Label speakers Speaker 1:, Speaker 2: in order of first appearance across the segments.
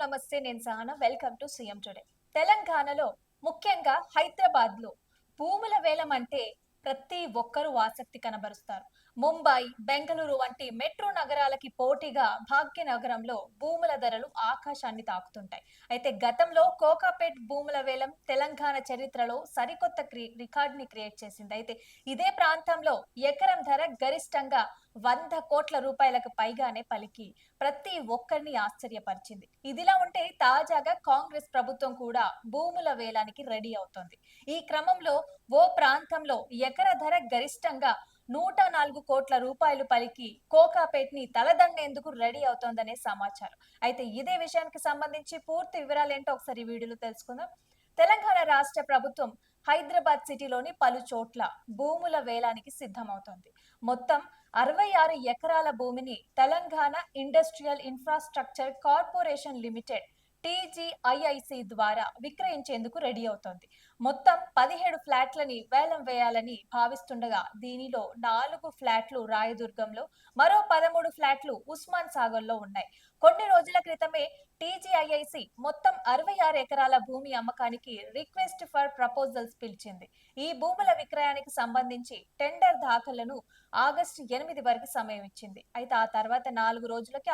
Speaker 1: నమస్తే. నేను Sahana. Welcome to CM today. తెలంగాణలో ముఖ్యంగా హైదరాబాద్‌లో భూముల వేలం అంటే ప్రతి ఒక్కరూ ఆసక్తి కనబరుస్తారు. ముంబై, బెంగళూరు వంటి మెట్రో నగరాలకి పోటీగా భాగ్యనగరంలో భూముల ధరలు ఆకాశాన్ని తాకుతుంటాయి. అయితే గతంలో కోకాపేట్ భూముల వేలం తెలంగాణ చరిత్రలో సరికొత్త రికార్డ్‌ని క్రియేట్ చేసింది. అయితే ఇదే ప్రాంతంలో ఎకరం ధర గరిష్టంగా 100 కోట్ల రూపాయలకు పైగానే పలికి ప్రతి ఒక్కరిని ఆశ్చర్యపరిచింది. ఇదిలా ఉంటే తాజాగా కాంగ్రెస్ ప్రభుత్వం కూడా భూముల వేలానికి రెడీ అవుతోంది. ఈ క్రమంలో ఓ ప్రాంతంలో ఎకర ధర గరిష్టంగా 104 కోట్ల రూపాయలు పలికి కోకాపేట్ ని తలదన్నేందుకు రెడీ అవుతోందనే సమాచారం. అయితే ఇదే విషయానికి సంబంధించి పూర్తి వివరాలేంటో ఒకసారి ఈ వీడియోలో తెలుసుకుందాం. తెలంగాణ రాష్ట్ర ప్రభుత్వం హైదరాబాద్ సిటీలోని పలు చోట్ల భూముల వేలానికి సిద్ధమవుతోంది. మొత్తం 66 ఎకరాల భూమిని Telangana industrial infrastructure corporation limited TGIIC ద్వారా విక్రయించేందుకు రెడీ అవుతోంది. మొత్తం 17 ఫ్లాట్లని వేలం వేయాలని భావిస్తుండగా దీనిలో 4 ఫ్లాట్లు రాయదుర్గంలో, మరో 13 ఫ్లాట్లు ఉస్మాన్ సాగర్లో ఉన్నాయి. కొన్ని రోజుల క్రితమే టీజీఐఐసి మొత్తం 66 ఎకరాల భూమి అమ్మకానికి రిక్వెస్ట్ ఫర్ ప్రపోజల్స్ పిలిచింది. ఈ భూముల విక్రయానికి సంబంధించి టెండర్ దాఖలను ఆగస్టు 8 వరకు సమయం ఇచ్చింది. అయితే ఆ తర్వాత 4 రోజులకి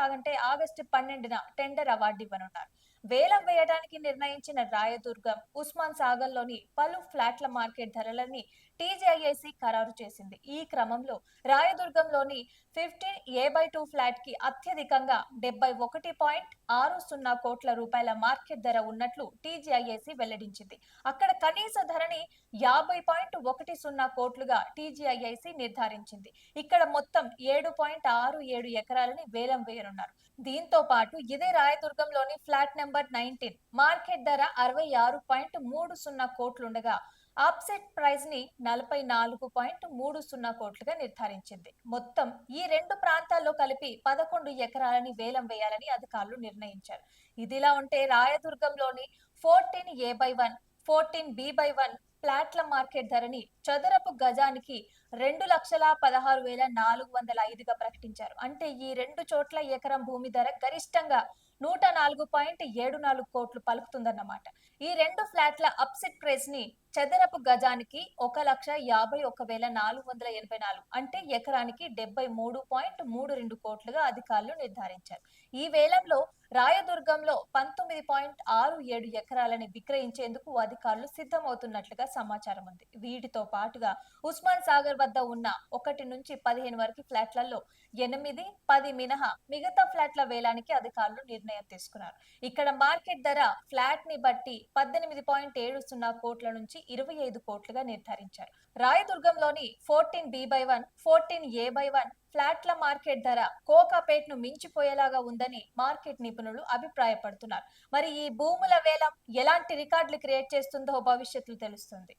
Speaker 1: ఆగస్టు 12న టెండర్ అవార్డు ఇవ్వనున్నారు. వేలం వేయడానికి నిర్ణయించిన రాయదుర్గం, ఉస్మాన్ సాగర్లోని పలు ఫ్లాట్ల మార్కెట్ ధరలని టీజీఐఐసి ఖరారు చేసింది. ఈ క్రమంలో రాయదుర్గంలోని 15A/2 ఫ్లాట్ కి అత్యధికంగా 71.60 కోట్ల రూపాయల మార్కెట్ ధర ఉన్నట్లు టీజీఐఐసి వెల్లడించింది. అక్కడ కనీస ధరని 50.10 కోట్లుగా టీజీఐఐసి నిర్ధారించింది. ఇక్కడ మొత్తం 7.67 ఎకరాలని వేలం వేయనున్నారు. దీంతో పాటు ఇదే రాయదుర్గంలోని ఫ్లాట్ నెంబర్ 19 మార్కెట్ ధర 66.30 కోట్లుండగా ఆప్సెట్ ప్రైస్ ని 44.30 కోట్లుగా నిర్ధారించింది. మొత్తం ఈ రెండు ప్రాంతాల్లో కలిపి 11 ఎకరాలని వేలం వేయాలని అధికారులు నిర్ణయించారు. ఇదిలా ఉంటే రాయదుర్గంలోని 14A/1, 14B/1 ఫ్లాట్ల మార్కెట్ ధరని చదరపు గజానికి 2,16,405గా ప్రకటించారు. అంటే ఈ రెండు చోట్ల ఎకరం భూమి ధర గరిష్టంగా 104.74 కోట్లు పలుకుతుందన్నమాట. ఈ రెండు ఫ్లాట్ల అప్సెట్ ప్రైస్ ని చదరపు గజానికి 1,51,484, అంటే ఎకరానికి 73.32 కోట్లుగా అధికారులు నిర్ధారించారు. ఈ వేలంలో రాయదుర్గంలో 19.67 ఎకరాలని విక్రయించేందుకు అధికారులు సిద్ధమవుతున్నట్లుగా సమాచారం ఉంది. వీటితో పాటుగా ఉస్మాన్ సాగర్ వద్ద ఉన్న 1 నుంచి 15 వరకు ఫ్లాట్లలో 8, 10 మినహా మిగతా ఫ్లాట్ల వేలానికి అధికారులు నిర్ణయం తీసుకున్నారు. ఇక్కడ మార్కెట్ ధర ఫ్లాట్ ని బట్టి 18.70 కోట్ల నుంచి 25 కోట్లుగా నిర్ధారించారు. రాయదుర్గంలోని 14B/1, 14A/1 ఫ్లాట్ల మార్కెట్ ధర కోకాపేట్ ను మించిపోయేలాగా ఉందని మార్కెట్ నిపుణులు అభిప్రాయపడుతున్నారు. మరి ఈ భూముల వేలం ఎలాంటి రికార్డులు క్రియేట్ చేస్తుందో భవిష్యత్తులో తెలుస్తుంది.